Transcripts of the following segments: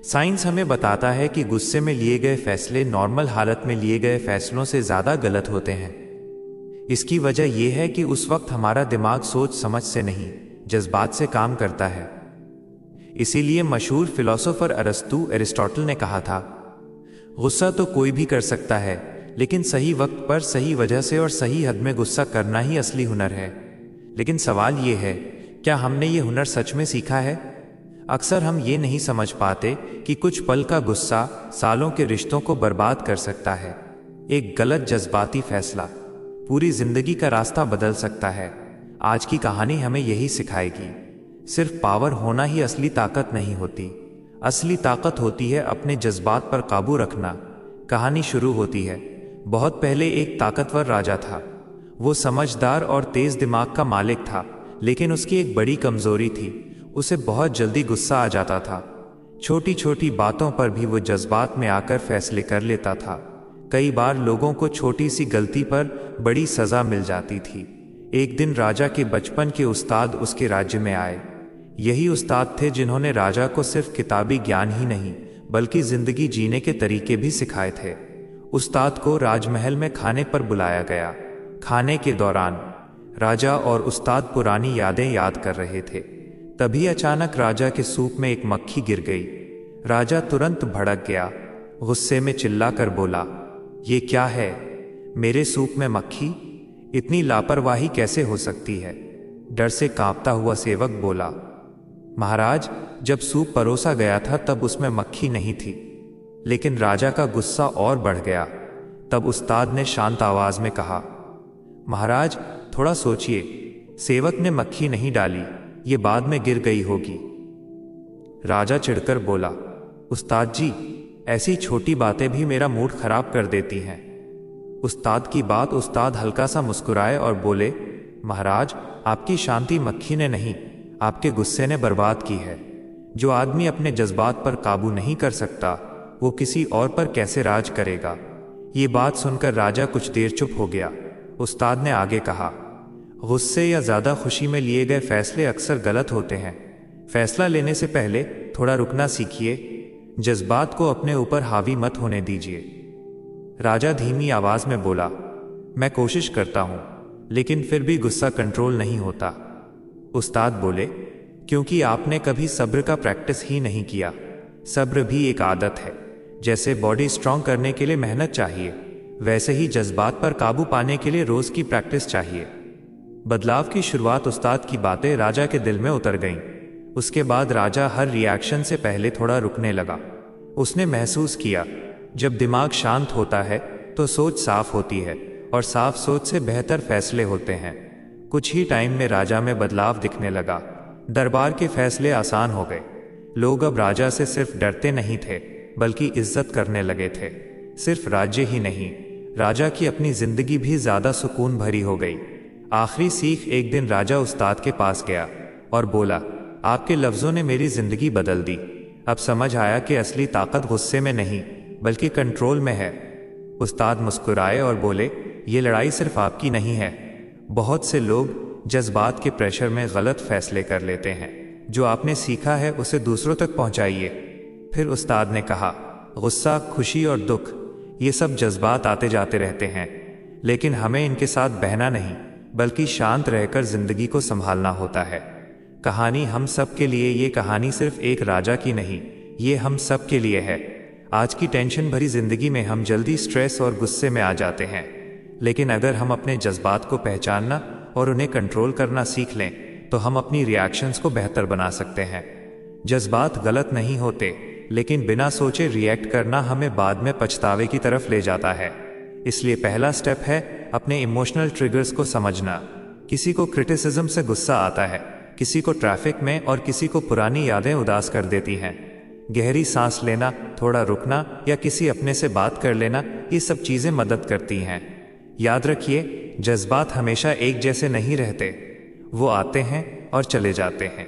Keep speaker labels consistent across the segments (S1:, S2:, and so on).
S1: Science हमें बताता है कि गुस्से में लिए गए फैसले नॉर्मल हालत में लिए गए फैसलों से ज़्यादा गलत होते हैं। इसकी वजह यह है कि उस वक्त हमारा दिमाग सोच समझ से नहीं, जज्बात से काम करता है। इसीलिए मशहूर फिलोसोफर अरिस्टोटल ने कहा था, गुस्सा तो कोई भी कर सकता है, लेकिन सही वक्त पर सही वजह से और सही हद में गुस्सा करना ही असली हुनर है। लेकिन सवाल ये है, क्या हमने ये हुनर सच में सीखा है? अक्सर हम ये नहीं समझ पाते कि कुछ पल का गुस्सा सालों के रिश्तों को बर्बाद कर सकता है। एक गलत जज्बाती फैसला पूरी जिंदगी का रास्ता बदल सकता है। आज की कहानी हमें यही सिखाएगी। सिर्फ पावर होना ही असली ताकत नहीं होती। असली ताकत होती है अपने जज्बात पर काबू रखना। कहानी शुरू होती है। बहुत पहले एक ताकतवर राजा था। वो समझदार और तेज दिमाग का मालिक था, लेकिन उसकी एक बड़ी कमजोरी थी, उसे बहुत जल्दी गुस्सा आ जाता था। छोटी छोटी बातों पर भी वो जज्बात में आकर फैसले कर लेता था। कई बार लोगों को छोटी सी गलती पर बड़ी सजा मिल जाती थी। एक दिन राजा के बचपन के उस्ताद उसके राज्य में आए। यही उस्ताद थे जिन्होंने राजा को सिर्फ किताबी ज्ञान ही नहीं, बल्कि जिंदगी जीने के तरीके भी सिखाए थे। उस्ताद को राजमहल में खाने पर बुलाया गया। खाने के दौरान राजा और उस्ताद पुरानी यादें याद कर रहे थे। तभी अचानक राजा के सूप में एक मक्खी गिर गई। राजा तुरंत भड़क गया, गुस्से में चिल्लाकर बोला, ये क्या है? मेरे सूप में मक्खी? इतनी लापरवाही कैसे हो सकती है? डर से कांपता हुआ सेवक बोला, महाराज, जब सूप परोसा गया था तब उसमें मक्खी नहीं थी। लेकिन राजा का गुस्सा और बढ़ गया। तब उस्ताद ने शांत आवाज में कहा, महाराज, थोड़ा सोचिए, सेवक ने मक्खी नहीं डाली, ये बाद में गिर गई होगी। राजा चिढ़कर बोला, उस्ताद जी, ऐसी छोटी बातें भी मेरा मूड खराब कर देती हैं। उस्ताद की बात उस्ताद हल्का सा मुस्कुराए और बोले, महाराज, आपकी शांति मक्खी ने नहीं, आपके गुस्से ने बर्बाद की है। जो आदमी अपने जज्बात पर काबू नहीं कर सकता, वो किसी और पर कैसे राज करेगा? ये बात सुनकर राजा कुछ देर चुप हो गया। उस्ताद ने आगे कहा, गुस्से या ज़्यादा खुशी में लिए गए फैसले अक्सर गलत होते हैं। फैसला लेने से पहले थोड़ा रुकना सीखिए। जज्बात को अपने ऊपर हावी मत होने दीजिए। राजा धीमी आवाज में बोला, मैं कोशिश करता हूं, लेकिन फिर भी गुस्सा कंट्रोल नहीं होता। उस्ताद बोले, क्योंकि आपने कभी सब्र का प्रैक्टिस ही नहीं किया। सब्र भी एक आदत है। जैसे बॉडी स्ट्रांग करने के लिए मेहनत चाहिए, वैसे ही जज्बात पर काबू पाने के लिए रोज की प्रैक्टिस चाहिए। बदलाव की शुरुआत उस्ताद की बातें राजा के दिल में उतर गईं। उसके बाद राजा हर रिएक्शन से पहले थोड़ा रुकने लगा। उसने महसूस किया, जब दिमाग शांत होता है तो सोच साफ होती है, और साफ सोच से बेहतर फैसले होते हैं। कुछ ही टाइम में राजा में बदलाव दिखने लगा। दरबार के फैसले आसान हो गए। लोग अब राजा से सिर्फ डरते नहीं थे, बल्कि इज्जत करने लगे थे। सिर्फ राज्य ही नहीं, राजा की अपनी जिंदगी भी ज्यादा सुकून भरी हो गई। आखिरी सीख, एक दिन राजा उस्ताद के पास गया और बोला, आपके लफ्जों ने मेरी जिंदगी बदल दी। अब समझ आया कि असली ताकत गुस्से में नहीं, बल्कि कंट्रोल में है। उस्ताद मुस्कुराए और बोले, ये लड़ाई सिर्फ आपकी नहीं है। बहुत से लोग जज्बात के प्रेशर में गलत फैसले कर लेते हैं। जो आपने सीखा है उसे दूसरों तक पहुंचाइए। फिर उस्ताद ने कहा, गुस्सा, खुशी और दुख, ये सब जज्बात आते जाते रहते हैं, लेकिन हमें इनके साथ बहना नहीं, बल्कि शांत रहकर जिंदगी को संभालना होता है। कहानी हम सब के लिए। ये कहानी सिर्फ एक राजा की नहीं, ये हम सब के लिए है। आज की टेंशन भरी जिंदगी में हम जल्दी स्ट्रेस और गुस्से में आ जाते हैं, लेकिन अगर हम अपने जज्बात को पहचानना और उन्हें कंट्रोल करना सीख लें, तो हम अपनी रिएक्शंस को बेहतर बना सकते हैं। जज्बात गलत नहीं होते, लेकिन बिना सोचे रिएक्ट करना हमें बाद में पछतावे की तरफ ले जाता है। इसलिए पहला स्टेप है अपने इमोशनल ट्रिगर्स को समझना। किसी को क्रिटिसिज्म से गुस्सा आता है, किसी को ट्रैफिक में, और किसी को पुरानी यादें उदास कर देती हैं। गहरी सांस लेना, थोड़ा रुकना या किसी अपने से बात कर लेना, ये सब चीजें मदद करती हैं। याद रखिए, जज्बात हमेशा एक जैसे नहीं रहते। वो आते हैं और चले जाते हैं,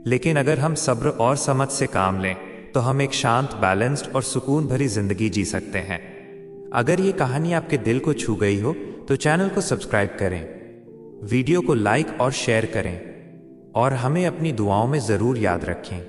S1: लेकिन अगर हम सब्र और समझ से काम लें तो हम एक शांत, बैलेंस्ड और सुकून भरी जिंदगी जी सकते हैं। अगर ये कहानी आपके दिल को छू गई हो तो चैनल को सब्सक्राइब करें, वीडियो को लाइक और शेयर करें, और हमें अपनी दुआओं में ज़रूर याद रखें।